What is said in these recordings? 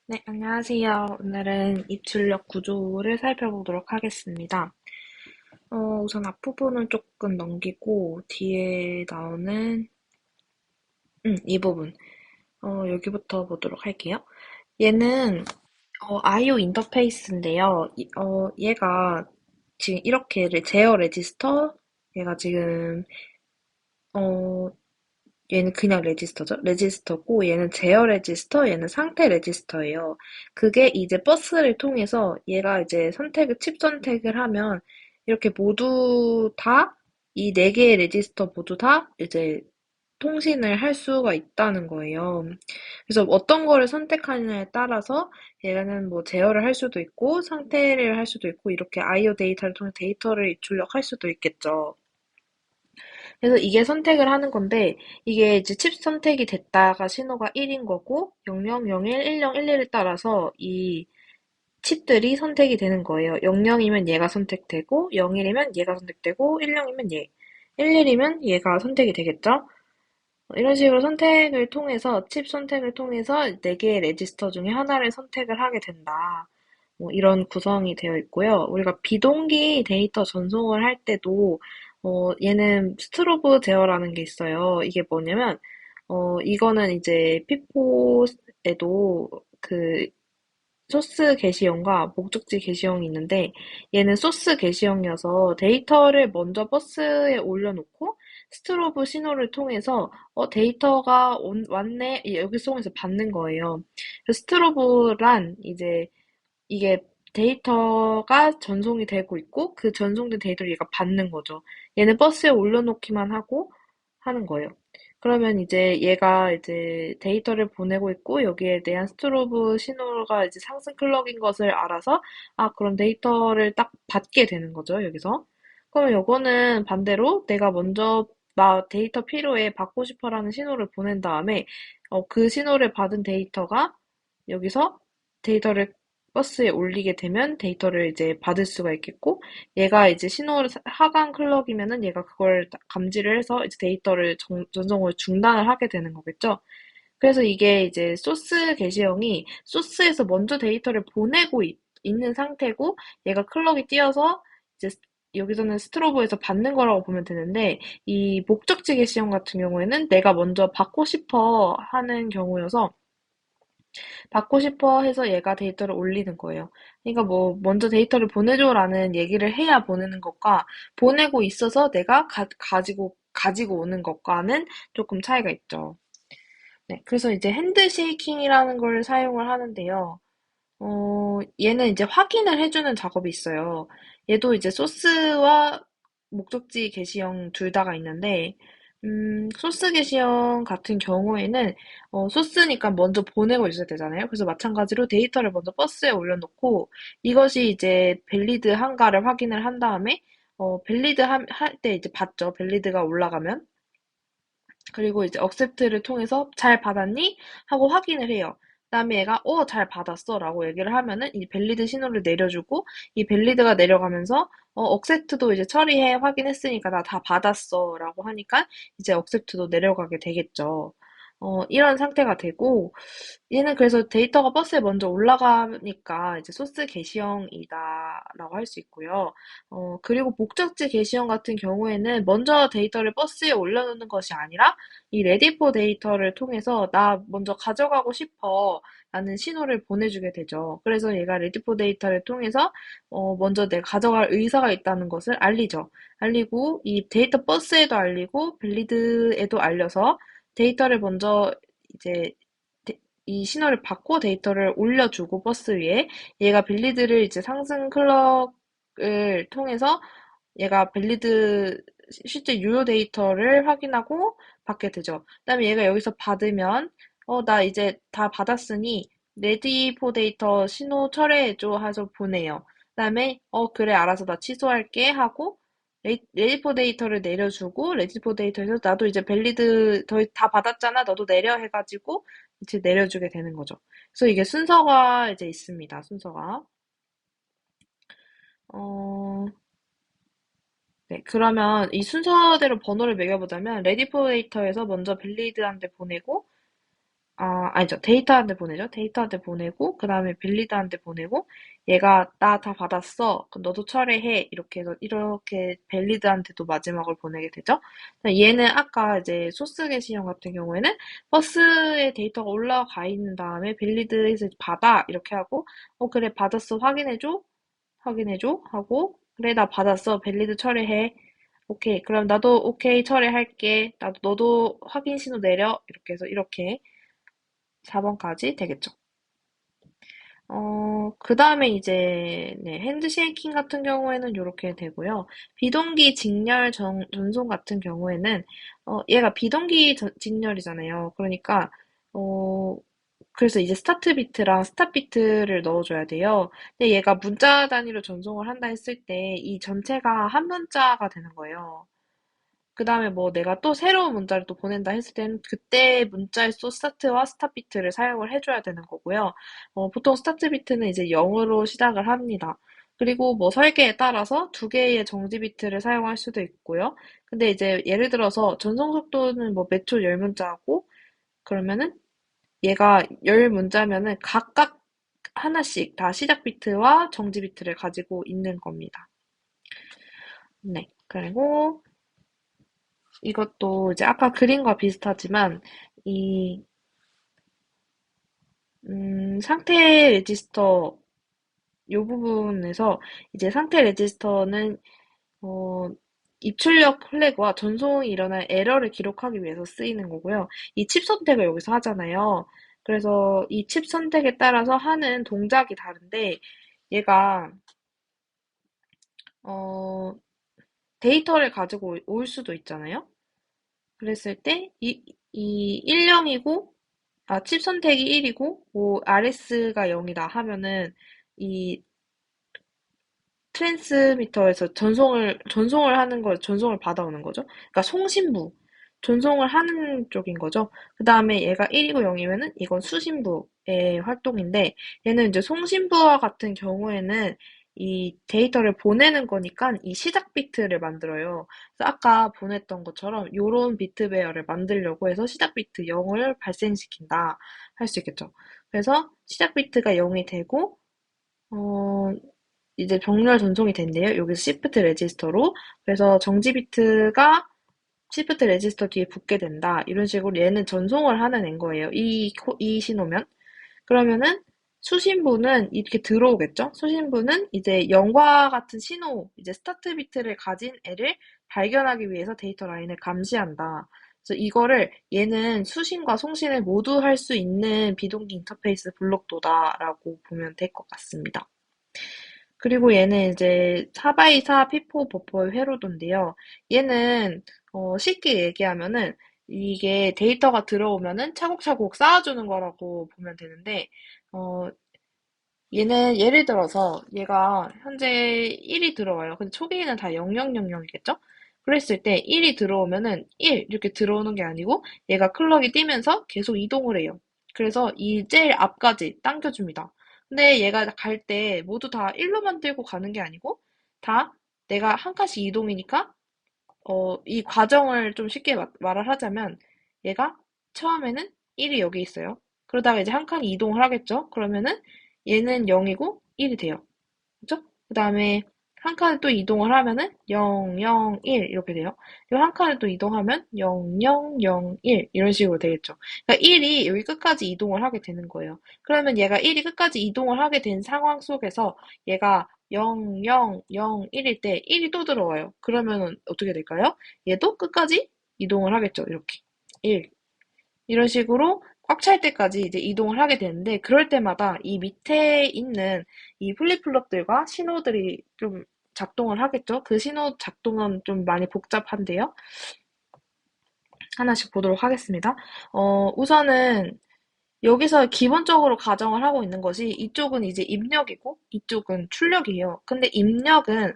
네, 안녕하세요. 오늘은 입출력 구조를 살펴보도록 하겠습니다. 우선 앞부분을 조금 넘기고 뒤에 나오는 이 부분 여기부터 보도록 할게요. 얘는 IO 인터페이스인데요. 얘가 지금 이렇게 제어 레지스터 얘가 지금 어, 얘는 그냥 레지스터죠. 레지스터고 얘는 제어 레지스터, 얘는 상태 레지스터예요. 그게 이제 버스를 통해서 얘가 이제 칩 선택을 하면 이렇게 모두 다 이 네 개의 레지스터 모두 다 이제 통신을 할 수가 있다는 거예요. 그래서 어떤 거를 선택하느냐에 따라서 얘는 뭐 제어를 할 수도 있고 상태를 할 수도 있고 이렇게 IO 데이터를 통해 데이터를 입출력할 수도 있겠죠. 그래서 이게 선택을 하는 건데, 이게 이제 칩 선택이 됐다가 신호가 1인 거고, 00, 01, 10, 11을 따라서 이 칩들이 선택이 되는 거예요. 00이면 얘가 선택되고, 01이면 얘가 선택되고, 10이면 얘. 11이면 얘가 선택이 되겠죠? 이런 식으로 선택을 통해서, 칩 선택을 통해서 4개의 레지스터 중에 하나를 선택을 하게 된다. 뭐 이런 구성이 되어 있고요. 우리가 비동기 데이터 전송을 할 때도 얘는 스트로브 제어라는 게 있어요. 이게 뭐냐면 이거는 이제 피포에도 그 소스 게시형과 목적지 게시형이 있는데 얘는 소스 게시형이어서 데이터를 먼저 버스에 올려놓고 스트로브 신호를 통해서 데이터가 왔네 여기 속에서 받는 거예요. 그래서 스트로브란 이제 이게 데이터가 전송이 되고 있고 그 전송된 데이터를 얘가 받는 거죠. 얘는 버스에 올려놓기만 하고 하는 거예요. 그러면 이제 얘가 이제 데이터를 보내고 있고 여기에 대한 스트로브 신호가 이제 상승 클럭인 것을 알아서 그럼 데이터를 딱 받게 되는 거죠, 여기서. 그러면 요거는 반대로 내가 먼저 나 데이터 필요해 받고 싶어라는 신호를 보낸 다음에 그 신호를 받은 데이터가 여기서 데이터를 버스에 올리게 되면 데이터를 이제 받을 수가 있겠고, 얘가 이제 신호를 하강 클럭이면은 얘가 그걸 감지를 해서 이제 데이터를 전송을 중단을 하게 되는 거겠죠. 그래서 이게 이제 소스 게시형이 소스에서 먼저 데이터를 보내고 있는 상태고, 얘가 클럭이 뛰어서 이제 여기서는 스트로브에서 받는 거라고 보면 되는데, 이 목적지 게시형 같은 경우에는 내가 먼저 받고 싶어 하는 경우여서 받고 싶어 해서 얘가 데이터를 올리는 거예요. 그러니까 뭐 먼저 데이터를 보내줘라는 얘기를 해야 보내는 것과 보내고 있어서 내가 가지고 오는 것과는 조금 차이가 있죠. 네, 그래서 이제 핸드쉐이킹이라는 걸 사용을 하는데요. 얘는 이제 확인을 해주는 작업이 있어요. 얘도 이제 소스와 목적지 게시형 둘 다가 있는데, 소스 게시형 같은 경우에는, 소스니까 먼저 보내고 있어야 되잖아요. 그래서 마찬가지로 데이터를 먼저 버스에 올려놓고, 이것이 이제 밸리드한가를 확인을 한 다음에, 밸리드 할 때 이제 봤죠. 밸리드가 올라가면. 그리고 이제 accept를 통해서 잘 받았니? 하고 확인을 해요. 그다음에 얘가 잘 받았어 라고 얘기를 하면은 이 밸리드 신호를 내려주고 이 밸리드가 내려가면서 accept도 이제 처리해 확인했으니까 나 다 받았어 라고 하니까 이제 accept도 내려가게 되겠죠. 이런 상태가 되고 얘는 그래서 데이터가 버스에 먼저 올라가니까 이제 소스 게시형이다라고 할 수 있고요. 그리고 목적지 게시형 같은 경우에는 먼저 데이터를 버스에 올려놓는 것이 아니라 이 레디포 데이터를 통해서 나 먼저 가져가고 싶어 라는 신호를 보내주게 되죠. 그래서 얘가 레디포 데이터를 통해서 먼저 내가 가져갈 의사가 있다는 것을 알리죠. 알리고 이 데이터 버스에도 알리고 블리드에도 알려서 데이터를 먼저 이제 이 신호를 받고 데이터를 올려주고 버스 위에 얘가 빌리드를 이제 상승 클럭을 통해서 얘가 빌리드 실제 유효 데이터를 확인하고 받게 되죠. 그다음에 얘가 여기서 받으면 나 이제 다 받았으니 레디 포 데이터 신호 철회해줘 해서 보내요. 그다음에 그래 알아서 나 취소할게 하고 레디포 데이터를 내려주고 레디포 데이터에서 나도 이제 밸리드 다 받았잖아 너도 내려 해가지고 이제 내려주게 되는 거죠. 그래서 이게 순서가 이제 있습니다. 순서가. 어, 네. 그러면 이 순서대로 번호를 매겨보자면, 레디 포 데이터에서 먼저 밸리드한테 보내고, 아니죠. 데이터한테 보내죠. 데이터한테 보내고, 그 다음에 빌리드한테 보내고, 얘가, 나 다 받았어. 그럼 너도 철회해. 이렇게 해서, 이렇게 밸리드한테도 마지막을 보내게 되죠. 얘는 아까 이제 소스 게시형 같은 경우에는 버스에 데이터가 올라가 있는 다음에 밸리드에서 받아. 이렇게 하고, 그래, 받았어. 확인해줘. 확인해줘. 하고, 그래, 나 받았어. 밸리드 철회해. 오케이. 그럼 나도 오케이 철회할게. 너도 확인 신호 내려. 이렇게 해서 이렇게 4번까지 되겠죠. 그 다음에 이제, 네, 핸드쉐이킹 같은 경우에는 이렇게 되고요. 비동기 직렬 전송 같은 경우에는, 얘가 비동기 직렬이잖아요. 그러니까, 어, 그래서 이제 스타트 비트랑 스탑 비트를 넣어줘야 돼요. 근데 얘가 문자 단위로 전송을 한다 했을 때, 이 전체가 한 문자가 되는 거예요. 그 다음에 뭐 내가 또 새로운 문자를 또 보낸다 했을 때는 그때 문자의 소 스타트와 스탑 비트를 사용을 해줘야 되는 거고요. 보통 스타트 비트는 이제 0으로 시작을 합니다. 그리고 뭐 설계에 따라서 두 개의 정지 비트를 사용할 수도 있고요. 근데 이제 예를 들어서 전송 속도는 뭐 몇 초 열 문자고 그러면은 얘가 열 문자면은 각각 하나씩 다 시작 비트와 정지 비트를 가지고 있는 겁니다. 네. 그리고 이것도 이제 아까 그림과 비슷하지만 이 상태 레지스터 요 부분에서 이제 상태 레지스터는 어, 입출력 플래그와 전송이 일어난 에러를 기록하기 위해서 쓰이는 거고요. 이 칩 선택을 여기서 하잖아요. 그래서 이 칩 선택에 따라서 하는 동작이 다른데 얘가 어, 데이터를 가지고 올 수도 있잖아요. 그랬을 때 이 10이고 칩 선택이 1이고, 뭐, RS가 0이다 하면은, 이 트랜스미터에서 전송을 하는 전송을 받아오는 거죠. 그러니까 송신부. 전송을 하는 쪽인 거죠. 그 다음에 얘가 1이고 0이면은 이건 수신부의 활동인데, 얘는 이제 송신부와 같은 경우에는 이 데이터를 보내는 거니까 이 시작 비트를 만들어요. 그래서 아까 보냈던 것처럼 요런 비트 배열을 만들려고 해서 시작 비트 0을 발생시킨다. 할 수 있겠죠. 그래서 시작 비트가 0이 되고, 어, 이제 병렬 전송이 된대요. 여기서 시프트 레지스터로. 그래서 정지 비트가 시프트 레지스터 뒤에 붙게 된다. 이런 식으로 얘는 전송을 하는 앤 거예요. 이 신호면. 그러면은 수신부는 이렇게 들어오겠죠? 수신부는 이제 0과 같은 신호, 이제 스타트 비트를 가진 애를 발견하기 위해서 데이터 라인을 감시한다. 그래서 이거를 얘는 수신과 송신을 모두 할 수 있는 비동기 인터페이스 블록도다라고 보면 될 것 같습니다. 그리고 얘는 이제 4x4 피포 버퍼의 회로도인데요. 얘는 쉽게 얘기하면은 이게 데이터가 들어오면은 차곡차곡 쌓아주는 거라고 보면 되는데 어, 얘는 예를 들어서 얘가 현재 1이 들어와요. 근데 초기에는 다 0000이겠죠? 그랬을 때 1이 들어오면은 1 이렇게 들어오는 게 아니고 얘가 클럭이 뛰면서 계속 이동을 해요. 그래서 이 제일 앞까지 당겨줍니다. 근데 얘가 갈 때 모두 다 1로만 들고 가는 게 아니고 다 내가 한 칸씩 이동이니까 이 과정을 좀 쉽게 말을 하자면 얘가 처음에는 1이 여기 있어요. 그러다가 이제 한 칸 이동을 하겠죠? 그러면은 얘는 0이고 1이 돼요. 그죠? 그 다음에 한 칸을 또 이동을 하면은 0, 0, 1 이렇게 돼요. 그리고 한 칸을 또 이동하면 0, 0, 0, 1 이런 식으로 되겠죠. 그러니까 1이 여기 끝까지 이동을 하게 되는 거예요. 그러면 얘가 1이 끝까지 이동을 하게 된 상황 속에서 얘가 0, 0, 0, 1일 때 1이 또 들어와요. 그러면은 어떻게 될까요? 얘도 끝까지 이동을 하겠죠. 이렇게. 1. 이런 식으로 꽉 찰 때까지 이제 이동을 하게 되는데, 그럴 때마다 이 밑에 있는 이 플립플롭들과 신호들이 좀 작동을 하겠죠? 그 신호 작동은 좀 많이 복잡한데요. 하나씩 보도록 하겠습니다. 우선은 여기서 기본적으로 가정을 하고 있는 것이 이쪽은 이제 입력이고 이쪽은 출력이에요. 근데 입력은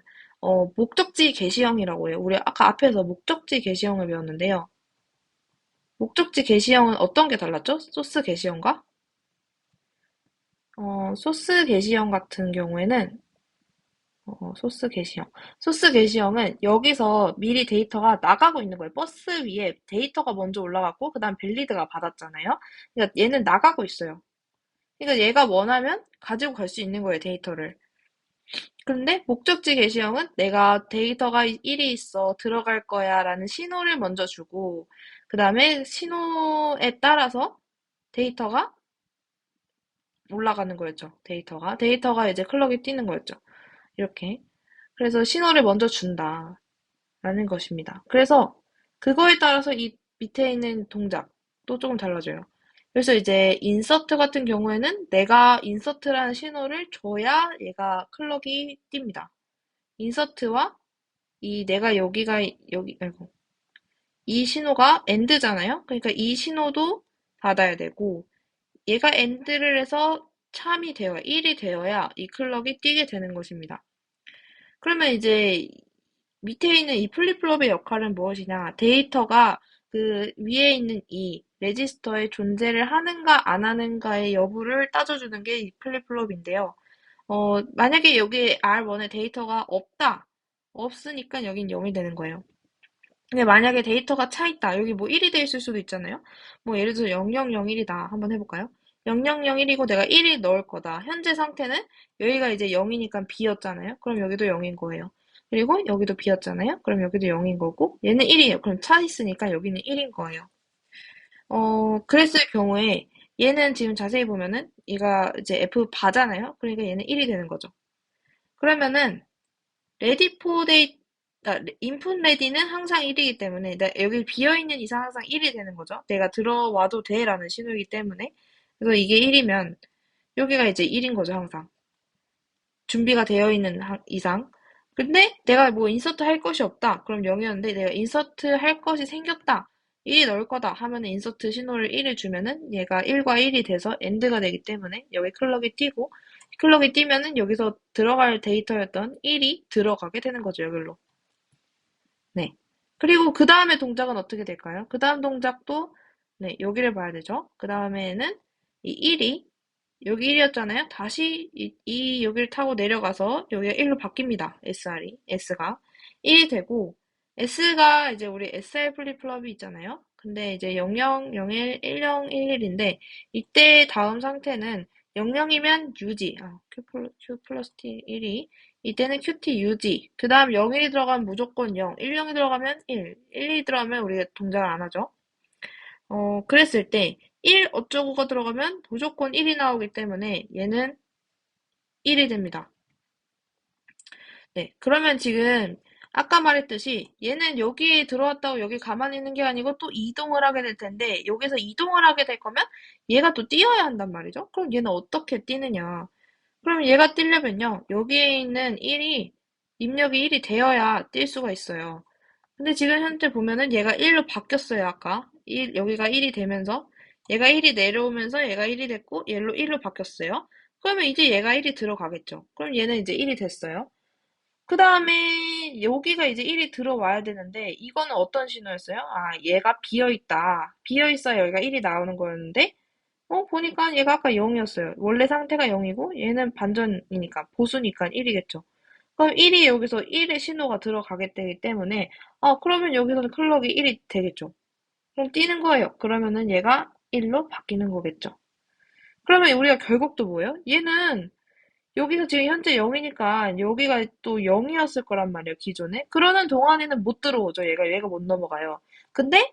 목적지 게시형이라고 해요. 우리 아까 앞에서 목적지 게시형을 배웠는데요. 목적지 게시형은 어떤 게 달랐죠? 소스 게시형과? 소스 게시형 같은 경우에는 소스 게시형. 소스 게시형은 여기서 미리 데이터가 나가고 있는 거예요. 버스 위에 데이터가 먼저 올라갔고, 그 다음 밸리드가 받았잖아요. 그러니까 얘는 나가고 있어요. 그러니까 얘가 원하면 가지고 갈 수 있는 거예요, 데이터를. 그런데 목적지 게시형은 내가 데이터가 1이 있어, 들어갈 거야 라는 신호를 먼저 주고, 그 다음에 신호에 따라서 데이터가 올라가는 거였죠. 데이터가 이제 클럭이 뛰는 거였죠. 이렇게. 그래서 신호를 먼저 준다라는 것입니다. 그래서 그거에 따라서 이 밑에 있는 동작도 조금 달라져요. 그래서 이제 인서트 같은 경우에는 내가 인서트라는 신호를 줘야 얘가 클럭이 띱니다. 인서트와 이 내가 여기가 여기 아이고 이 신호가 엔드잖아요. 그러니까 이 신호도 받아야 되고 얘가 엔드를 해서 참이 되어야 1이 되어야 이 클럭이 뛰게 되는 것입니다. 그러면 이제 밑에 있는 이 플립플롭의 역할은 무엇이냐? 데이터가 그 위에 있는 이 레지스터의 존재를 하는가 안 하는가의 여부를 따져주는 게 이 플립플롭인데요. 만약에 여기 R1에 데이터가 없다. 없으니까 여긴 0이 되는 거예요. 근데 만약에 데이터가 차 있다. 여기 뭐 1이 돼 있을 수도 있잖아요. 뭐 예를 들어서 0001이다. 한번 해볼까요? 0001이고 내가 1을 넣을 거다. 현재 상태는 여기가 이제 0이니까 B였잖아요. 그럼 여기도 0인 거예요. 그리고 여기도 B였잖아요. 그럼 여기도 0인 거고 얘는 1이에요. 그럼 차 있으니까 여기는 1인 거예요. 그랬을 경우에 얘는 지금 자세히 보면은 얘가 이제 F 바잖아요. 그러니까 얘는 1이 되는 거죠. 그러면은 레디 포 데이, 그러니까 인풋 레디는 항상 1이기 때문에 여기 비어있는 이상 항상 1이 되는 거죠. 내가 들어와도 돼라는 신호이기 때문에. 그래서 이게 1이면 여기가 이제 1인 거죠, 항상. 준비가 되어 있는 이상. 근데 내가 뭐 인서트 할 것이 없다. 그럼 0이었는데 내가 인서트 할 것이 생겼다. 1이 넣을 거다 하면은 인서트 신호를 1을 주면은 얘가 1과 1이 돼서 엔드가 되기 때문에 여기 클럭이 뛰고 클럭이 뛰면은 여기서 들어갈 데이터였던 1이 들어가게 되는 거죠, 여기로. 네. 그리고 그 다음에 동작은 어떻게 될까요? 그 다음 동작도 네, 여기를 봐야 되죠. 그 다음에는 이 1이 여기 1이었잖아요. 다시 여기를 타고 내려가서 여기가 1로 바뀝니다. S가 1이 되고 S가 이제 우리 SR 플립플롭이 있잖아요. 근데 이제 00, 01, 10, 11인데 이때 다음 상태는 00이면 유지, Q 플러스 T 1이 이때는 QT 유지. 그 다음 0일이 들어가면 무조건 0, 10이 들어가면 1, 12 들어가면 우리가 동작을 안 하죠. 그랬을 때 1 어쩌고가 들어가면 무조건 1이 나오기 때문에 얘는 1이 됩니다. 네, 그러면 지금 아까 말했듯이 얘는 여기에 들어왔다고 여기 가만히 있는 게 아니고 또 이동을 하게 될 텐데 여기서 이동을 하게 될 거면 얘가 또 뛰어야 한단 말이죠. 그럼 얘는 어떻게 뛰느냐? 그럼 얘가 뛰려면요. 여기에 있는 1이 입력이 1이 되어야 뛸 수가 있어요. 근데 지금 현재 보면은 얘가 1로 바뀌었어요, 아까. 여기가 1이 되면서. 얘가 1이 내려오면서 얘가 1이 됐고, 얘로 1로 바뀌었어요. 그러면 이제 얘가 1이 들어가겠죠. 그럼 얘는 이제 1이 됐어요. 그 다음에 여기가 이제 1이 들어와야 되는데, 이거는 어떤 신호였어요? 얘가 비어있다. 비어있어야 여기가 1이 나오는 거였는데, 보니까 얘가 아까 0이었어요. 원래 상태가 0이고, 얘는 반전이니까, 보수니까 1이겠죠. 그럼 1이 여기서 1의 신호가 들어가게 되기 때문에 그러면 여기서는 클럭이 1이 되겠죠. 그럼 뛰는 거예요. 그러면은 얘가 1로 바뀌는 거겠죠. 그러면 우리가 결국 또 뭐예요? 얘는 여기서 지금 현재 0이니까 여기가 또 0이었을 거란 말이에요, 기존에. 그러는 동안에는 못 들어오죠. 얘가 못 넘어가요. 근데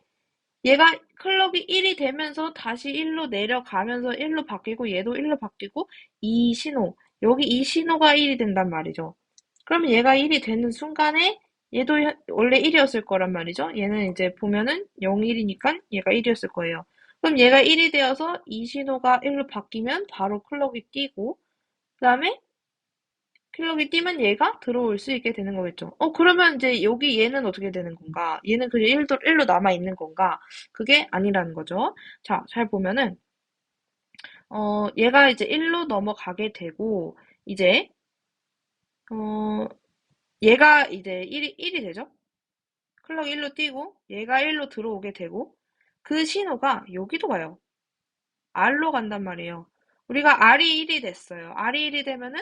얘가 클럭이 1이 되면서 다시 1로 내려가면서 1로 바뀌고 얘도 1로 바뀌고 이 신호, 여기 이 신호가 1이 된단 말이죠. 그러면 얘가 1이 되는 순간에 얘도 원래 1이었을 거란 말이죠. 얘는 이제 보면은 0, 1이니까 얘가 1이었을 거예요. 그럼 얘가 1이 되어서 이 신호가 1로 바뀌면 바로 클럭이 뛰고 그 다음에 클럭이 뛰면 얘가 들어올 수 있게 되는 거겠죠. 그러면 이제 여기 얘는 어떻게 되는 건가? 얘는 그냥 1로 남아 있는 건가? 그게 아니라는 거죠. 자, 잘 보면은 얘가 이제 1로 넘어가게 되고 이제 어, 얘가 이제 1이 되죠? 클럭 1로 뛰고 얘가 1로 들어오게 되고 그 신호가 여기도 가요. R로 간단 말이에요. 우리가 R이 1이 됐어요. R이 1이 되면은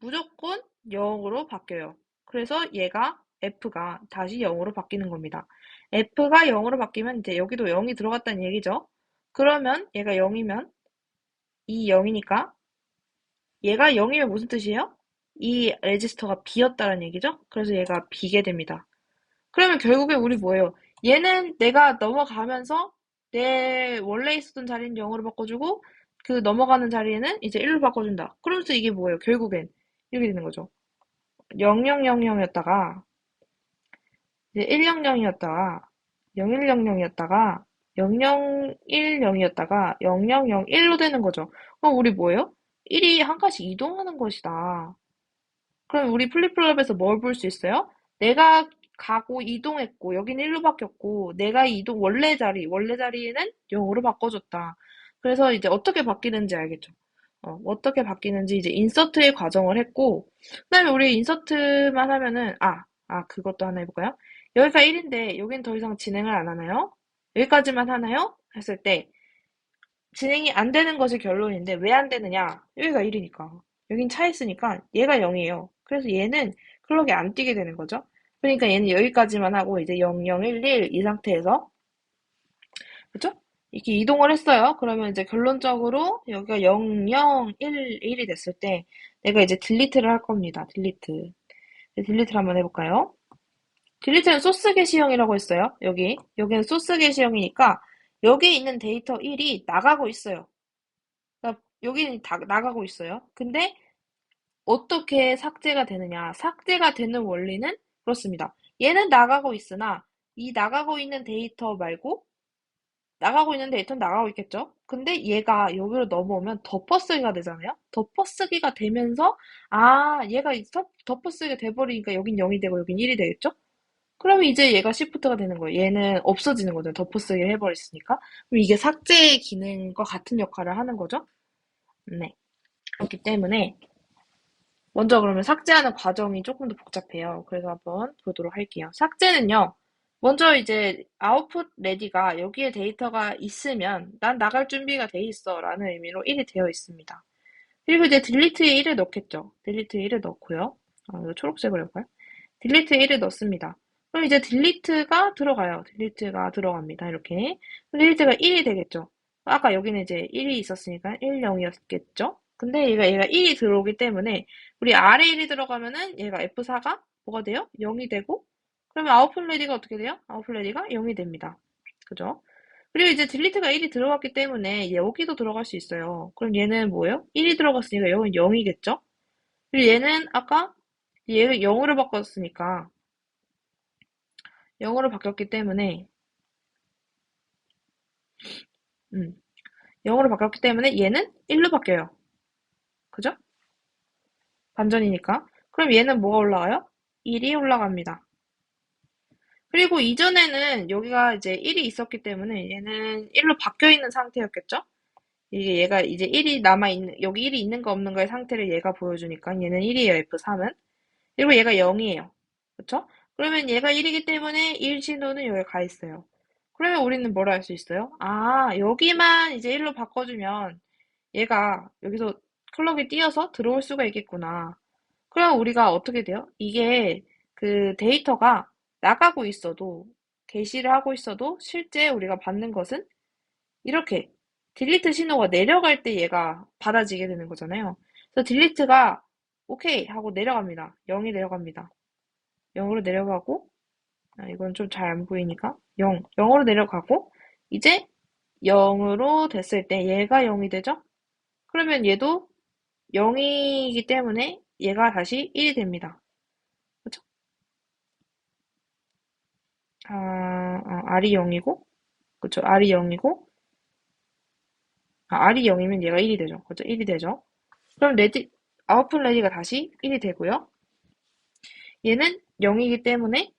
무조건 0으로 바뀌어요. 그래서 얘가 F가 다시 0으로 바뀌는 겁니다. F가 0으로 바뀌면 이제 여기도 0이 들어갔다는 얘기죠. 그러면 얘가 0이면 이 0이니까 얘가 0이면 무슨 뜻이에요? 이 레지스터가 비었다는 얘기죠. 그래서 얘가 비게 됩니다. 그러면 결국에 우리 뭐예요? 얘는 내가 넘어가면서 내 원래 있었던 자리는 0으로 바꿔주고 그 넘어가는 자리에는 이제 1로 바꿔준다. 그러면서 이게 뭐예요? 결국엔 이렇게 되는 거죠. 0000이었다가 이제 100이었다가 0100이었다가 0010이었다가 0001로 되는 거죠. 그럼 우리 뭐예요? 1이 한 칸씩 이동하는 것이다. 그럼 우리 플립플롭에서 뭘 볼 수 있어요? 내가 가고 이동했고 여기는 1로 바뀌었고 내가 이동 원래 자리에는 0으로 바꿔줬다. 그래서 이제 어떻게 바뀌는지 알겠죠? 어떻게 바뀌는지 이제 인서트의 과정을 했고 그다음에 우리 인서트만 하면은 그것도 하나 해볼까요? 여기가 1인데 여긴 더 이상 진행을 안 하나요? 여기까지만 하나요? 했을 때 진행이 안 되는 것이 결론인데 왜 안 되느냐? 여기가 1이니까. 여긴 차 있으니까 얘가 0이에요. 그래서 얘는 클럭이 안 뛰게 되는 거죠. 그러니까 얘는 여기까지만 하고 이제 0011 이 상태에서 그죠? 이렇게 이동을 했어요. 그러면 이제 결론적으로 여기가 0011이 됐을 때 내가 이제 딜리트를 할 겁니다. 딜리트. 딜리트를 한번 해볼까요? 딜리트는 소스 게시형이라고 했어요. 여기는 소스 게시형이니까 여기에 있는 데이터 1이 나가고 있어요. 그러니까 여기는 다 나가고 있어요. 근데 어떻게 삭제가 되느냐? 삭제가 되는 원리는 그렇습니다. 얘는 나가고 있으나 이 나가고 있는 데이터 말고 나가고 있는 데이터는 나가고 있겠죠? 근데 얘가 여기로 넘어오면 덮어쓰기가 되잖아요? 덮어쓰기가 되면서 얘가 덮어쓰기가 돼버리니까 여긴 0이 되고 여긴 1이 되겠죠? 그러면 이제 얘가 시프트가 되는 거예요. 얘는 없어지는 거죠. 덮어쓰기를 해버렸으니까. 그럼 이게 삭제 기능과 같은 역할을 하는 거죠. 네. 그렇기 때문에 먼저 그러면 삭제하는 과정이 조금 더 복잡해요. 그래서 한번 보도록 할게요. 삭제는요. 먼저 이제 아웃풋 레디가 여기에 데이터가 있으면 난 나갈 준비가 돼 있어 라는 의미로 1이 되어 있습니다. 그리고 이제 딜리트에 1을 넣겠죠. 딜리트에 1을 넣고요. 이거 초록색으로 해볼까요? 딜리트에 1을 넣습니다. 그럼 이제 딜리트가 들어가요. 딜리트가 들어갑니다. 이렇게. 딜리트가 1이 되겠죠. 아까 여기는 이제 1이 있었으니까 1, 0이었겠죠. 근데 얘가 1이 들어오기 때문에 우리 아래 1이 들어가면은 얘가 F4가 뭐가 돼요? 0이 되고 그러면 아웃풋 레디가 어떻게 돼요? 아웃풋 레디가 0이 됩니다. 그죠? 그리고 이제 딜리트가 1이 들어갔기 때문에 여기도 들어갈 수 있어요. 그럼 얘는 뭐예요? 1이 들어갔으니까 여기는 0이겠죠? 그리고 얘는 아까 얘를 0으로 바꿨으니까 0으로 바뀌었기 때문에 0으로 바뀌었기 때문에 얘는 1로 바뀌어요. 그죠? 반전이니까. 그럼 얘는 뭐가 올라가요? 1이 올라갑니다. 그리고 이전에는 여기가 이제 1이 있었기 때문에 얘는 1로 바뀌어 있는 상태였겠죠? 얘가 이제 1이 남아있는, 여기 1이 있는가 없는가의 상태를 얘가 보여주니까 얘는 1이에요, F3은. 그리고 얘가 0이에요. 그쵸? 그러면 얘가 1이기 때문에 1 신호는 여기 가 있어요. 그러면 우리는 뭘 할 수 있어요? 여기만 이제 1로 바꿔주면 얘가 여기서 클럭이 띄어서 들어올 수가 있겠구나. 그럼 우리가 어떻게 돼요? 이게 그 데이터가 나가고 있어도, 게시를 하고 있어도 실제 우리가 받는 것은 이렇게 딜리트 신호가 내려갈 때 얘가 받아지게 되는 거잖아요. 그래서 딜리트가 오케이 하고 내려갑니다. 0이 내려갑니다. 0으로 내려가고, 이건 좀 잘 안 보이니까 0으로 내려가고, 이제 0으로 됐을 때 얘가 0이 되죠? 그러면 얘도 0이기 때문에 얘가 다시 1이 됩니다. 그쵸? R이 0이고, 그쵸? R이 0이고, R이 0이면 얘가 1이 되죠. 그쵸? 1이 되죠. 그럼 아웃풋 레디가 다시 1이 되고요. 얘는 0이기 때문에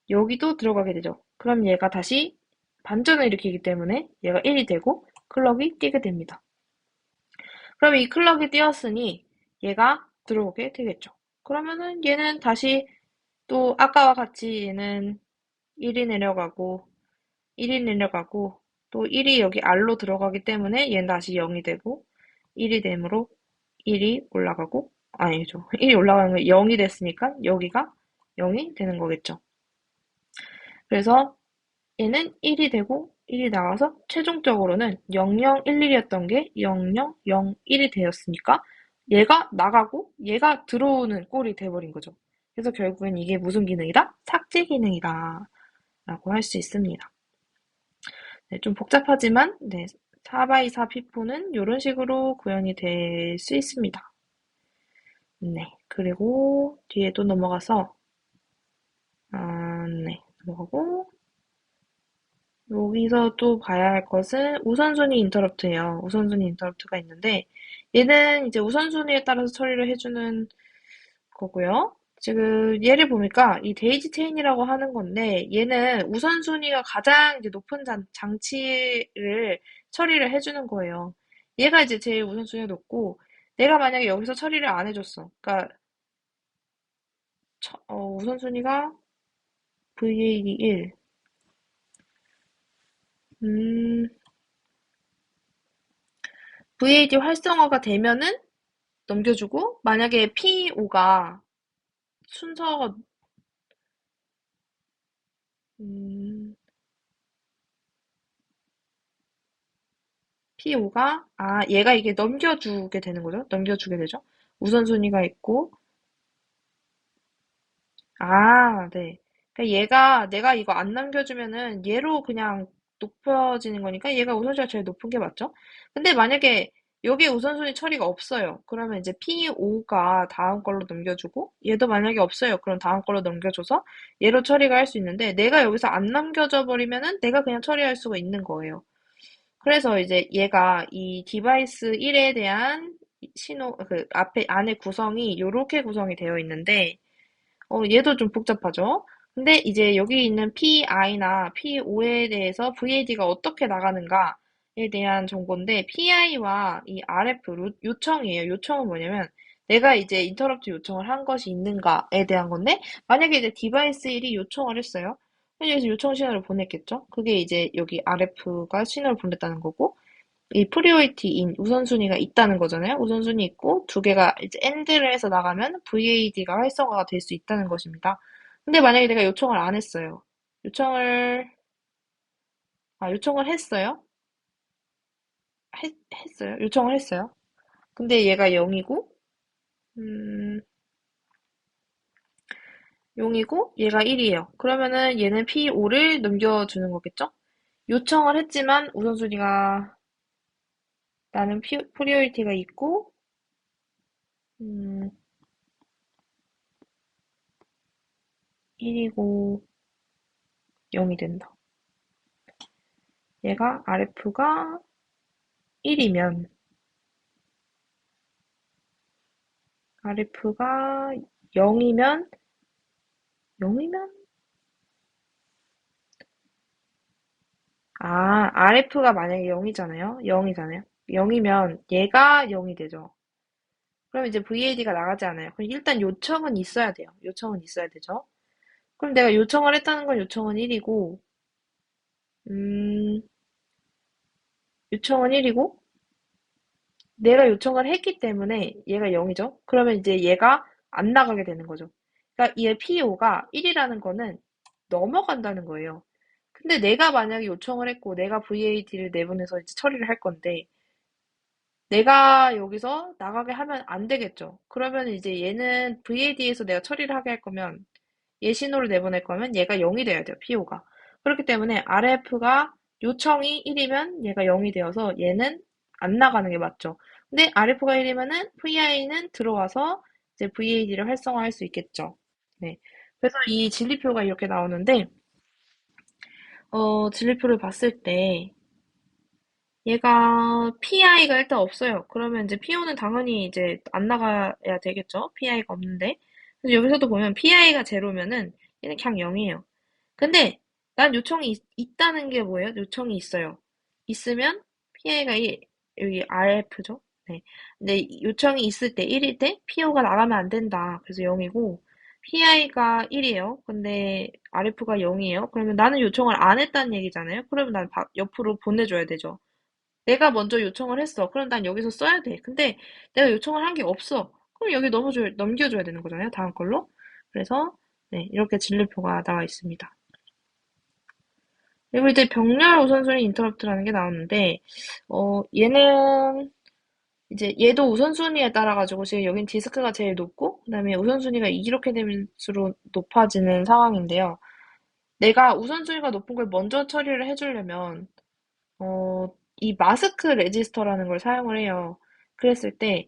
여기도 들어가게 되죠. 그럼 얘가 다시 반전을 일으키기 때문에 얘가 1이 되고 클럭이 뛰게 됩니다. 그럼 이 클럭이 뛰었으니 얘가 들어오게 되겠죠. 그러면은 얘는 다시 또 아까와 같이 얘는 1이 내려가고 1이 내려가고 또 1이 여기 R로 들어가기 때문에 얘는 다시 0이 되고 1이 되므로 1이 올라가고 아니죠. 1이 올라가는 거 0이 됐으니까 여기가 0이 되는 거겠죠. 그래서 얘는 1이 되고 1이 나와서 최종적으로는 0011이었던 게 0001이 되었으니까 얘가 나가고 얘가 들어오는 꼴이 돼버린 거죠. 그래서 결국엔 이게 무슨 기능이다? 삭제 기능이다 라고 할 수 있습니다. 네, 좀 복잡하지만 네, 4x4 피포는 이런 식으로 구현이 될 수 있습니다. 네, 그리고 뒤에 또 넘어가서 네, 넘어가고 여기서 또 봐야 할 것은 우선순위 인터럽트예요. 우선순위 인터럽트가 있는데 얘는 이제 우선순위에 따라서 처리를 해주는 거고요. 지금 얘를 보니까 이 데이지 체인이라고 하는 건데 얘는 우선순위가 가장 이제 높은 장치를 처리를 해주는 거예요. 얘가 이제 제일 우선순위가 높고 내가 만약에 여기서 처리를 안 해줬어. 그러니까 우선순위가 VAD 1. 음, VAD 활성화가 되면은 넘겨주고 만약에 P5가 순서가 음, P5가 얘가 이게 넘겨주게 되는 거죠. 넘겨주게 되죠. 우선순위가 있고 네. 그러니까 얘가 내가 이거 안 남겨주면은 얘로 그냥 높아지는 거니까 얘가 우선순위가 제일 높은 게 맞죠? 근데 만약에 여기 우선순위 처리가 없어요. 그러면 이제 P5가 다음 걸로 넘겨주고 얘도 만약에 없어요. 그럼 다음 걸로 넘겨줘서 얘로 처리가 할 수 있는데 내가 여기서 안 남겨져 버리면은 내가 그냥 처리할 수가 있는 거예요. 그래서 이제 얘가 이 디바이스 1에 대한 신호, 그 앞에, 안에 구성이 요렇게 구성이 되어 있는데, 얘도 좀 복잡하죠? 근데 이제 여기 있는 PI나 PO에 대해서 VAD가 어떻게 나가는가에 대한 정보인데, PI와 이 RF 요청이에요. 요청은 뭐냐면, 내가 이제 인터럽트 요청을 한 것이 있는가에 대한 건데, 만약에 이제 디바이스 1이 요청을 했어요. 그럼 여기서 요청 신호를 보냈겠죠? 그게 이제 여기 RF가 신호를 보냈다는 거고, 이 프리오리티 인 우선순위가 있다는 거잖아요. 우선순위 있고 두 개가 이제 AND를 해서 나가면 VAD가 활성화가 될 수 있다는 것입니다. 근데 만약에 내가 요청을 안 했어요. 요청을 요청을 했어요. 했어요. 요청을 했어요. 근데 얘가 0이고 음, 0이고 얘가 1이에요. 그러면은 얘는 P5를 넘겨주는 거겠죠? 요청을 했지만 우선순위가 나는 프리오리티가 있고 음, 1이고 0이 된다. 얘가 RF가 1이면 RF가 0이면 0이면 RF가 만약에 0이잖아요. 0이잖아요. 0이면 얘가 0이 되죠. 그럼 이제 VAD가 나가지 않아요. 그럼 일단 요청은 있어야 돼요. 요청은 있어야 되죠. 그럼 내가 요청을 했다는 건 요청은 1이고 음, 요청은 1이고 내가 요청을 했기 때문에 얘가 0이죠. 그러면 이제 얘가 안 나가게 되는 거죠. 그러니까 얘 PO가 1이라는 거는 넘어간다는 거예요. 근데 내가 만약에 요청을 했고 내가 VAD를 내보내서 이제 처리를 할 건데 내가 여기서 나가게 하면 안 되겠죠. 그러면 이제 얘는 VAD에서 내가 처리를 하게 할 거면 얘 신호를 내보낼 거면 얘가 0이 돼야 돼요. PO가. 그렇기 때문에 RF가 요청이 1이면 얘가 0이 되어서 얘는 안 나가는 게 맞죠. 근데 RF가 1이면은 VI는 들어와서 이제 VAD를 활성화할 수 있겠죠. 네. 그래서 이 진리표가 이렇게 나오는데 진리표를 봤을 때 얘가 PI가 일단 없어요. 그러면 이제 PO는 당연히 이제 안 나가야 되겠죠. PI가 없는데. 그래서 여기서도 보면 PI가 제로면은 얘는 그냥 0이에요. 근데 난 요청이 있다는 게 뭐예요? 요청이 있어요. 있으면 PI가 1, 여기 RF죠. 네. 근데 요청이 있을 때 1일 때 PO가 나가면 안 된다. 그래서 0이고 PI가 1이에요. 근데 RF가 0이에요. 그러면 나는 요청을 안 했다는 얘기잖아요. 그러면 난 옆으로 보내줘야 되죠. 내가 먼저 요청을 했어. 그럼 난 여기서 써야 돼. 근데 내가 요청을 한 게 없어. 그럼 여기 넘겨줘야 되는 거잖아요. 다음 걸로. 그래서, 네, 이렇게 진리표가 나와 있습니다. 그리고 이제 병렬 우선순위 인터럽트라는 게 나오는데, 얘는 이제 얘도 우선순위에 따라 가지고 지금 여긴 디스크가 제일 높고, 그다음에 우선순위가 이렇게 되면수록 높아지는 상황인데요. 내가 우선순위가 높은 걸 먼저 처리를 해주려면, 이 마스크 레지스터라는 걸 사용을 해요. 그랬을 때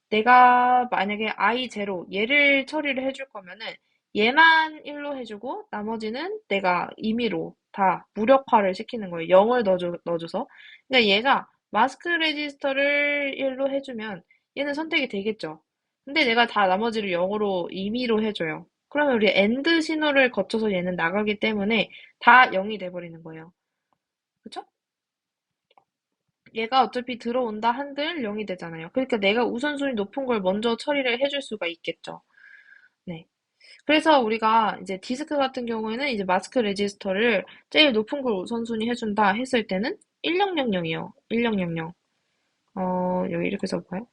내가 만약에 i0 얘를 처리를 해줄 거면은 얘만 1로 해주고 나머지는 내가 임의로 다 무력화를 시키는 거예요. 0을 넣어줘서. 그러니까 얘가 마스크 레지스터를 1로 해주면 얘는 선택이 되겠죠. 근데 내가 다 나머지를 0으로 임의로 해줘요. 그러면 우리 AND 신호를 거쳐서 얘는 나가기 때문에 다 0이 돼버리는 거예요. 그쵸? 얘가 어차피 들어온다 한들 0이 되잖아요. 그러니까 내가 우선순위 높은 걸 먼저 처리를 해줄 수가 있겠죠. 네. 그래서 우리가 이제 디스크 같은 경우에는 이제 마스크 레지스터를 제일 높은 걸 우선순위 해준다 했을 때는 1000이요. 1000. 여기 이렇게 써볼까요?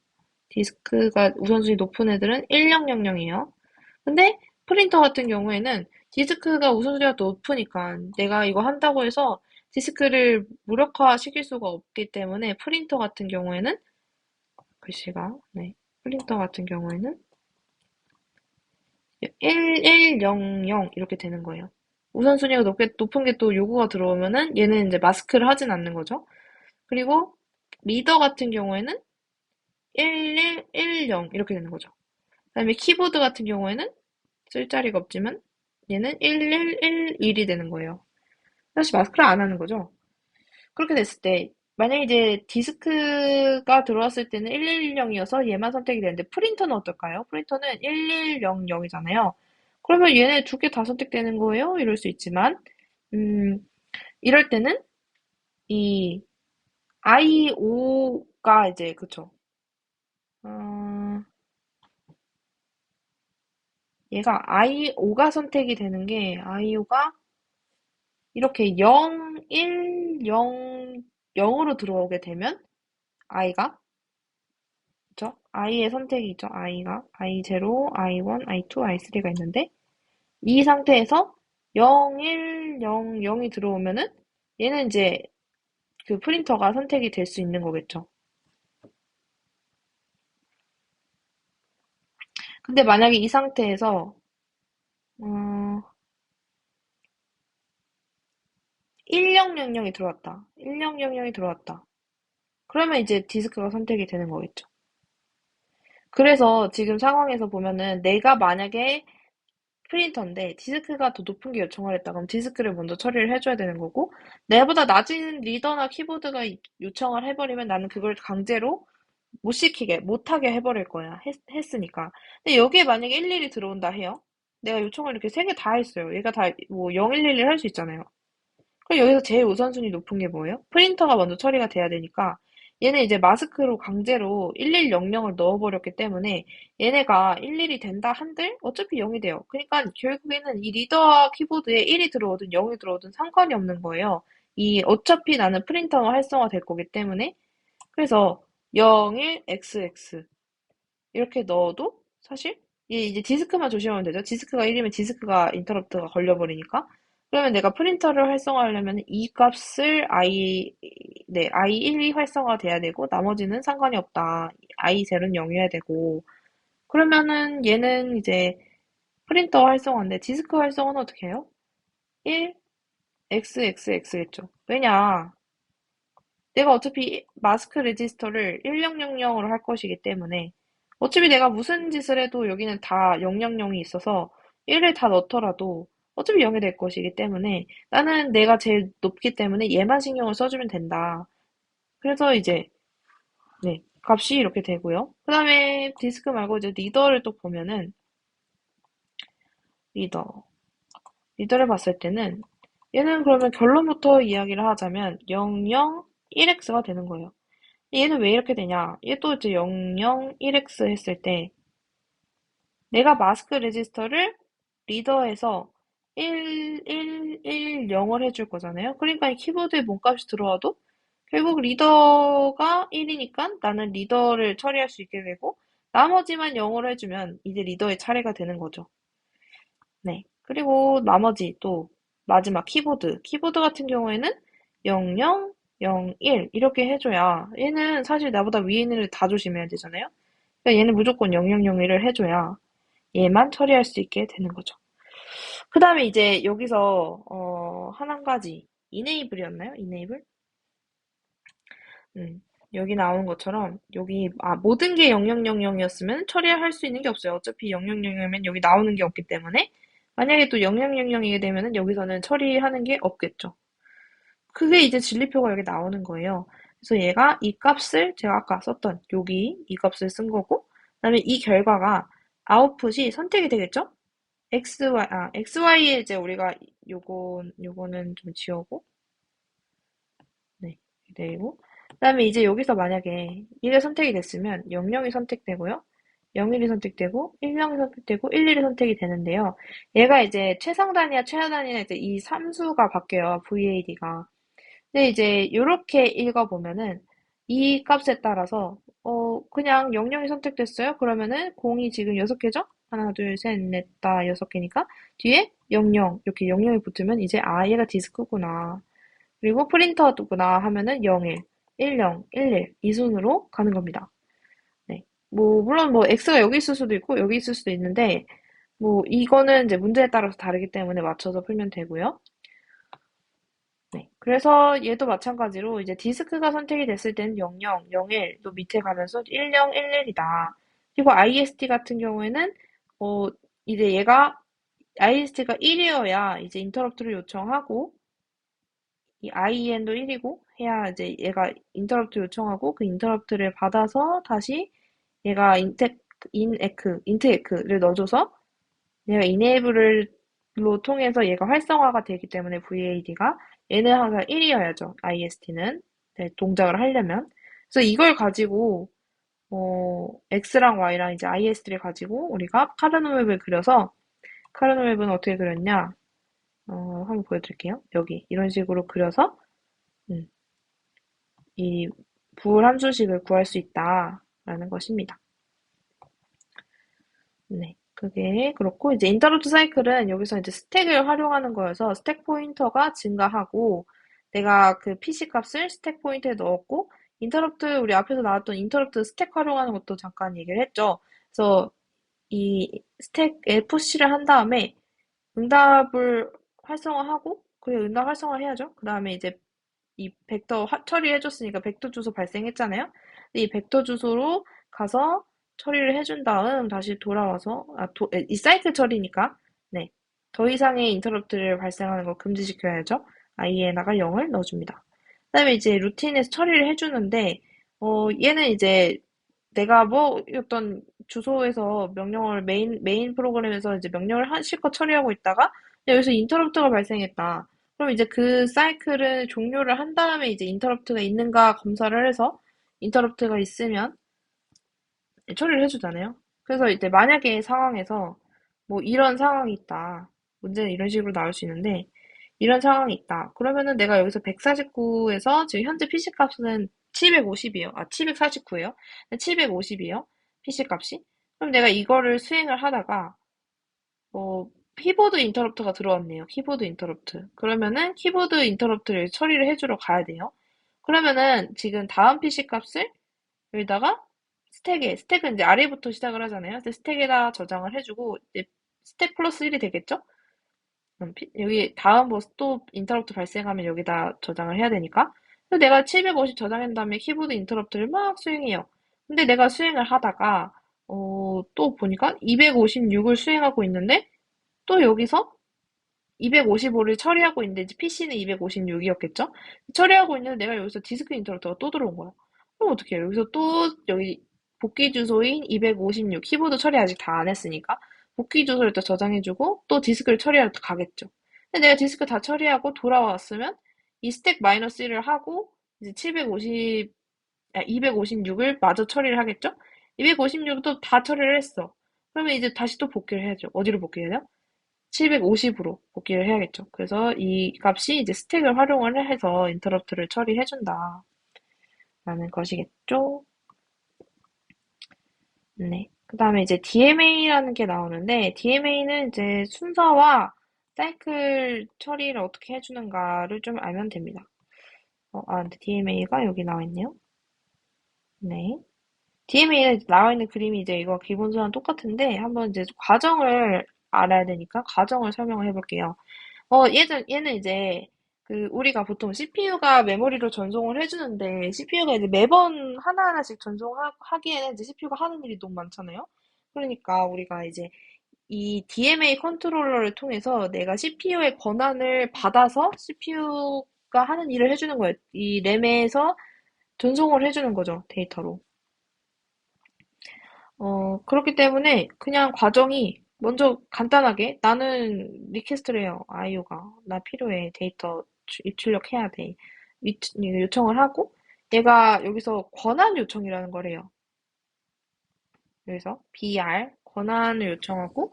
디스크가 우선순위 높은 애들은 1000이에요. 근데 프린터 같은 경우에는 디스크가 우선순위가 높으니까 내가 이거 한다고 해서 디스크를 무력화 시킬 수가 없기 때문에 프린터 같은 경우에는 글씨가 네 프린터 같은 경우에는 1100 이렇게 되는 거예요. 우선순위가 높은 게 또 요구가 들어오면은 얘는 이제 마스크를 하진 않는 거죠. 그리고 리더 같은 경우에는 1110 이렇게 되는 거죠. 그다음에 키보드 같은 경우에는 쓸 자리가 없지만 얘는 1111이 되는 거예요. 사실 마스크를 안 하는 거죠. 그렇게 됐을 때 만약에 이제 디스크가 들어왔을 때는 1110이어서 얘만 선택이 되는데 프린터는 어떨까요? 프린터는 1100이잖아요. 그러면 얘네 두 개 다 선택되는 거예요? 이럴 수 있지만 음, 이럴 때는 이 I5가 이제 그쵸? 어, 얘가 I5가 선택이 되는 게 I5가 이렇게 0, 1, 0, 0으로 들어오게 되면 i가 그쵸? i의 선택이 있죠. i가 i0, i1, i2, i3가 있는데 이 상태에서 0, 1, 0, 0이 들어오면은 얘는 이제 그 프린터가 선택이 될 수 있는 거겠죠. 근데 만약에 이 상태에서 어, 1000이 들어왔다. 1000이 들어왔다. 그러면 이제 디스크가 선택이 되는 거겠죠. 그래서 지금 상황에서 보면은 내가 만약에 프린터인데 디스크가 더 높은 게 요청을 했다. 그럼 디스크를 먼저 처리를 해줘야 되는 거고 내보다 낮은 리더나 키보드가 요청을 해버리면 나는 그걸 강제로 못 시키게 못하게 해버릴 거야. 했으니까. 근데 여기에 만약에 11이 들어온다 해요. 내가 요청을 이렇게 세 개 다 했어요. 얘가 다 뭐 0111 할 수 있잖아요. 그럼 여기서 제일 우선순위 높은 게 뭐예요? 프린터가 먼저 처리가 돼야 되니까 얘는 이제 마스크로 강제로 1100을 넣어버렸기 때문에 얘네가 11이 된다 한들 어차피 0이 돼요. 그러니까 결국에는 이 리더와 키보드에 1이 들어오든 0이 들어오든 상관이 없는 거예요. 이 어차피 나는 프린터가 활성화 될 거기 때문에 그래서 01, XX 이렇게 넣어도 사실 이제 디스크만 조심하면 되죠. 디스크가 1이면 디스크가 인터럽트가 걸려버리니까. 그러면 내가 프린터를 활성화하려면 이 값을 i1이 활성화돼야 되고 나머지는 상관이 없다. i0는 0이어야 되고. 그러면은 얘는 이제 프린터 활성화인데 디스크 활성화는 어떻게 해요? 1, xxx겠죠. 왜냐? 내가 어차피 마스크 레지스터를 1000으로 할 것이기 때문에 어차피 내가 무슨 짓을 해도 여기는 다 000이 있어서 1을 다 넣더라도 어차피 0이 될 것이기 때문에 나는 내가 제일 높기 때문에 얘만 신경을 써주면 된다. 그래서 이제 네, 값이 이렇게 되고요. 그 다음에 디스크 말고 이제 리더를 또 보면은 리더 리더를 봤을 때는 얘는 그러면 결론부터 이야기를 하자면 00, 1x가 되는 거예요. 얘는 왜 이렇게 되냐? 얘 또 이제 00, 1x 했을 때 내가 마스크 레지스터를 리더에서 1, 1, 1, 0을 해줄 거잖아요. 그러니까 이 키보드에 몸값이 들어와도 결국 리더가 1이니까 나는 리더를 처리할 수 있게 되고 나머지만 0으로 해주면 이제 리더의 차례가 되는 거죠. 네. 그리고 나머지 또 마지막 키보드 같은 경우에는 00, 01 이렇게 해줘야 얘는 사실 나보다 위에 있는 애를 다 조심해야 되잖아요. 그러니까 얘는 무조건 0001을 해줘야 얘만 처리할 수 있게 되는 거죠. 그 다음에 이제 여기서 한 가지 이네이블이었나요? 이네이블? 여기 나오는 것처럼 여기 모든 게 0000이었으면 처리할 수 있는 게 없어요. 어차피 0000이면 여기 나오는 게 없기 때문에 만약에 또 0000이게 되면은 여기서는 처리하는 게 없겠죠. 그게 이제 진리표가 여기 나오는 거예요. 그래서 얘가 이 값을 제가 아까 썼던 여기 이 값을 쓴 거고 그다음에 이 결과가 아웃풋이 선택이 되겠죠? XY에 이제 우리가 요거는 좀 지우고 네, 그리고 그다음에 이제 여기서 만약에 1이 선택이 됐으면 00이 선택되고요. 01이 선택되고 10이 선택되고 11이 선택이 되는데요. 얘가 이제 최상단위와 최하단위나 이제 이 함수가 바뀌어요. VAD가. 근데 이제 이렇게 읽어보면은 이 값에 따라서 그냥 00이 선택됐어요. 그러면은 공이 지금 6개죠? 하나, 둘, 셋, 넷, 다 6개니까 뒤에 00 이렇게 00이 붙으면 이제 얘가 디스크구나. 그리고 프린터구나 하면은 01, 10, 11 이 순으로 가는 겁니다. 네. 물론 X가 여기 있을 수도 있고 여기 있을 수도 있는데 이거는 이제 문제에 따라서 다르기 때문에 맞춰서 풀면 되고요. 네. 그래서 얘도 마찬가지로 이제 디스크가 선택이 됐을 때는 00, 01, 또 밑에 가면서 10, 11이다. 그리고 IST 같은 경우에는 어, 이제 얘가 IST가 1이어야 이제 인터럽트를 요청하고 이 IEN도 1이고 해야 이제 얘가 인터럽트 요청하고 그 인터럽트를 받아서 다시 얘가 인트에크를 넣어줘서 얘가 이네이블로 통해서 얘가 활성화가 되기 때문에 VAD가 얘는 항상 1이어야죠. IST는 동작을 하려면. 그래서 이걸 가지고 X랑 Y랑 이제 IST를 가지고 우리가 카르노 맵을 그려서 카르노 맵은 어떻게 그렸냐? 한번 보여드릴게요. 여기 이런 식으로 그려서 음, 이 부울 함수식을 구할 수 있다라는 것입니다. 네. 그게 그렇고 이제 인터럽트 사이클은 여기서 이제 스택을 활용하는 거여서 스택 포인터가 증가하고 내가 그 PC 값을 스택 포인트에 넣었고 인터럽트 우리 앞에서 나왔던 인터럽트 스택 활용하는 것도 잠깐 얘기를 했죠. 그래서 이 스택 FC를 한 다음에 응답을 활성화하고 그리고 응답 활성화 해야죠. 그 다음에 이제 이 벡터 처리해줬으니까 벡터 주소 발생했잖아요. 근데 이 벡터 주소로 가서 처리를 해준 다음 다시 돌아와서 이 사이클 처리니까 네. 더 이상의 인터럽트를 발생하는 걸 금지시켜야죠. i에다가 0을 넣어줍니다. 그다음에 이제 루틴에서 처리를 해주는데 얘는 이제 내가 어떤 주소에서 명령을 메인 프로그램에서 이제 명령을 실컷 처리하고 있다가 여기서 인터럽트가 발생했다. 그럼 이제 그 사이클을 종료를 한 다음에 이제 인터럽트가 있는가 검사를 해서 인터럽트가 있으면 처리를 해주잖아요. 그래서 이제 만약에 상황에서 이런 상황이 있다. 문제는 이런 식으로 나올 수 있는데 이런 상황이 있다. 그러면은 내가 여기서 149에서 지금 현재 PC 값은 750이에요. 749예요. 750이에요. PC 값이. 그럼 내가 이거를 수행을 하다가 키보드 인터럽트가 들어왔네요. 키보드 인터럽트. 그러면은 키보드 인터럽트를 처리를 해주러 가야 돼요. 그러면은 지금 다음 PC 값을 여기다가 스택은 이제 아래부터 시작을 하잖아요. 근데 스택에다 저장을 해주고 이제 스택 플러스 1이 되겠죠? 여기 다음 또 인터럽트 발생하면 여기다 저장을 해야 되니까. 그래서 내가 750 저장한 다음에 키보드 인터럽트를 막 수행해요. 근데 내가 수행을 하다가 또 보니까 256을 수행하고 있는데 또 여기서 255를 처리하고 있는데 이제 PC는 256이었겠죠? 처리하고 있는데 내가 여기서 디스크 인터럽트가 또 들어온 거야. 그럼 어떻게 해요? 여기서 또 여기 복귀 주소인 256 키보드 처리 아직 다 안 했으니까 복귀 주소를 또 저장해주고 또 디스크를 처리하러 또 가겠죠. 근데 내가 디스크 다 처리하고 돌아왔으면 이 스택 마이너스 1을 하고 이제 256을 마저 처리를 하겠죠? 256도 다 처리를 했어. 그러면 이제 다시 또 복귀를 해야죠. 어디로 복귀해요? 750으로 복귀를 해야겠죠. 그래서 이 값이 이제 스택을 활용을 해서 인터럽트를 처리해준다. 라는 것이겠죠. 네. 그 다음에 이제 DMA라는 게 나오는데, DMA는 이제 순서와 사이클 처리를 어떻게 해주는가를 좀 알면 됩니다. 근데 DMA가 여기 나와 있네요. 네. DMA에 나와 있는 그림이 이제 이거 기본서랑 똑같은데, 한번 이제 과정을 알아야 되니까 과정을 설명을 해볼게요. 얘는 이제, 우리가 보통 CPU가 메모리로 전송을 해주는데, CPU가 이제 매번 하나하나씩 전송하기에는 이제 CPU가 하는 일이 너무 많잖아요? 그러니까 우리가 이제 이 DMA 컨트롤러를 통해서 내가 CPU의 권한을 받아서 CPU가 하는 일을 해주는 거예요. 이 램에서 전송을 해주는 거죠, 데이터로. 그렇기 때문에 그냥 과정이 먼저 간단하게 나는 리퀘스트를 해요. IO가. 나 필요해. 데이터 입출력해야 돼. 요청을 하고 얘가 여기서 권한 요청이라는 걸 해요. 여기서 BR 권한을 요청하고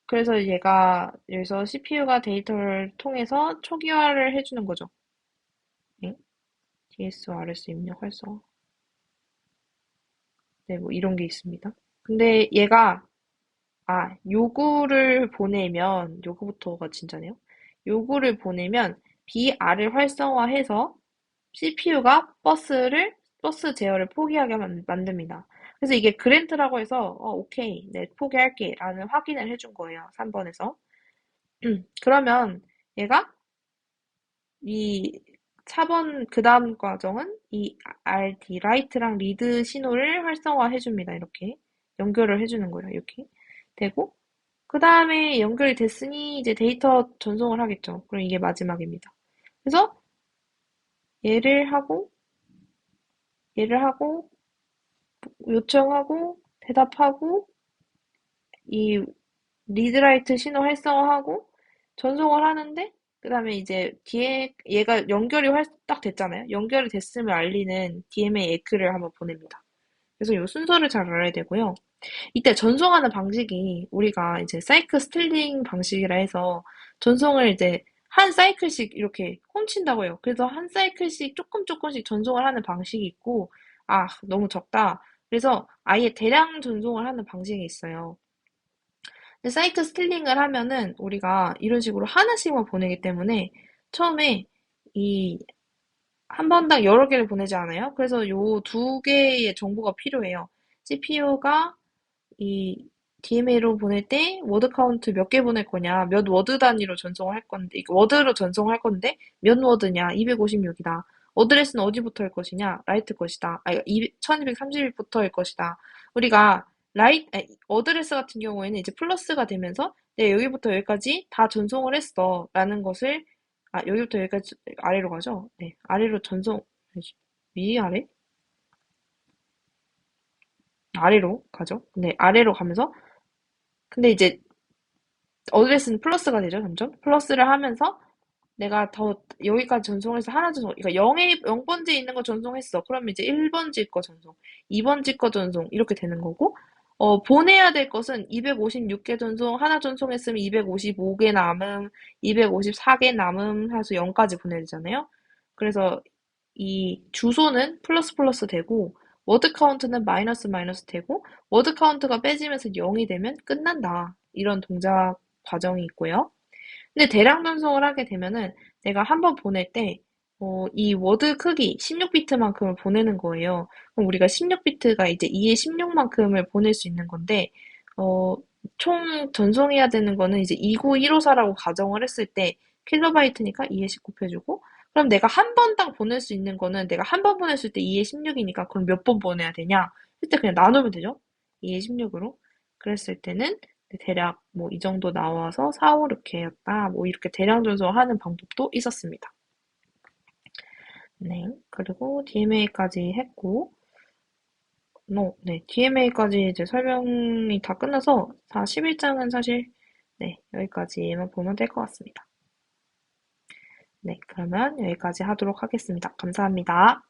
그래서 얘가 여기서 CPU가 데이터를 통해서 초기화를 해주는 거죠. 네? DS, RS 입력 활성화. 네, 뭐 이런 게 있습니다. 근데 얘가 요구를 보내면, 요구부터가 진짜네요. 요구를 보내면 BR을 활성화해서 CPU가 버스 제어를 포기하게 만듭니다. 그래서 이게 그랜트라고 해서, 오케이, 네, 포기할게. 라는 확인을 해준 거예요. 3번에서. 그러면 얘가 이 4번 그 다음 과정은 이 RD, 라이트랑 리드 신호를 활성화해 줍니다. 이렇게 연결을 해주는 거예요. 이렇게 되고 그 다음에 연결이 됐으니 이제 데이터 전송을 하겠죠. 그럼 이게 마지막입니다. 그래서 얘를 하고 요청하고 대답하고 이 리드라이트 신호 활성화하고 전송을 하는데 그다음에 이제 뒤에 얘가 연결이 딱 됐잖아요. 연결이 됐음을 알리는 DMA 에크를 한번 보냅니다. 그래서 이 순서를 잘 알아야 되고요. 이때 전송하는 방식이 우리가 이제 사이클 스틸링 방식이라 해서 전송을 이제 한 사이클씩 이렇게 훔친다고 해요. 그래서 한 사이클씩 조금씩 전송을 하는 방식이 있고, 너무 적다. 그래서 아예 대량 전송을 하는 방식이 있어요. 근데 사이클 스틸링을 하면은 우리가 이런 식으로 하나씩만 보내기 때문에 처음에 이 한 번당 여러 개를 보내지 않아요. 그래서 요 두 개의 정보가 필요해요. CPU가 이 DMA로 보낼 때 워드 카운트 몇 개 보낼 거냐, 몇 워드 단위로 전송을 할 건데, 이거 워드로 전송할 건데 몇 워드냐, 256이다. 어드레스는 어디부터 할 것이냐, 라이트 것이다. 1230부터일 것이다. 우리가 어드레스 같은 경우에는 이제 플러스가 되면서 네, 여기부터 여기까지 다 전송을 했어. 라는 것을 여기부터 여기까지 아래로 가죠? 네, 아래로 아래? 아래로 가죠? 네, 아래로 가면서 근데 이제 어드레스는 플러스가 되죠, 점점. 플러스를 하면서 내가 더 여기까지 전송해서 하나 전송, 그러니까 0번지에 있는 거 전송했어. 그러면 이제 1번지 거 전송, 2번지 거 전송 이렇게 되는 거고 보내야 될 것은 256개 전송, 하나 전송했으면 255개 남음, 254개 남음 해서 0까지 보내야 되잖아요. 그래서 이 주소는 플러스 플러스 되고 워드 카운트는 마이너스 마이너스 되고 워드 카운트가 빼지면서 0이 되면 끝난다. 이런 동작 과정이 있고요. 근데 대량 전송을 하게 되면은 내가 한번 보낼 때, 이 워드 크기 16비트만큼을 보내는 거예요. 그럼 우리가 16비트가 이제 2의 16만큼을 보낼 수 있는 건데, 어, 총 전송해야 되는 거는 이제 29154라고 가정을 했을 때, 킬로바이트니까 2에 10 곱해주고, 그럼 내가 한 번당 보낼 수 있는 거는 내가 한 번 보냈을 때 2에 16이니까 그럼 몇 번 보내야 되냐? 그때 그냥 나누면 되죠? 2에 16으로. 그랬을 때는 대략 뭐 이 정도 나와서 4, 5, 6회였다. 뭐 이렇게 대량 전송하는 방법도 있었습니다. 네. 그리고 DMA까지 했고, 네. DMA까지 이제 설명이 다 끝나서 11장은 사실 네, 여기까지만 보면 될 것 같습니다. 네, 그러면 여기까지 하도록 하겠습니다. 감사합니다.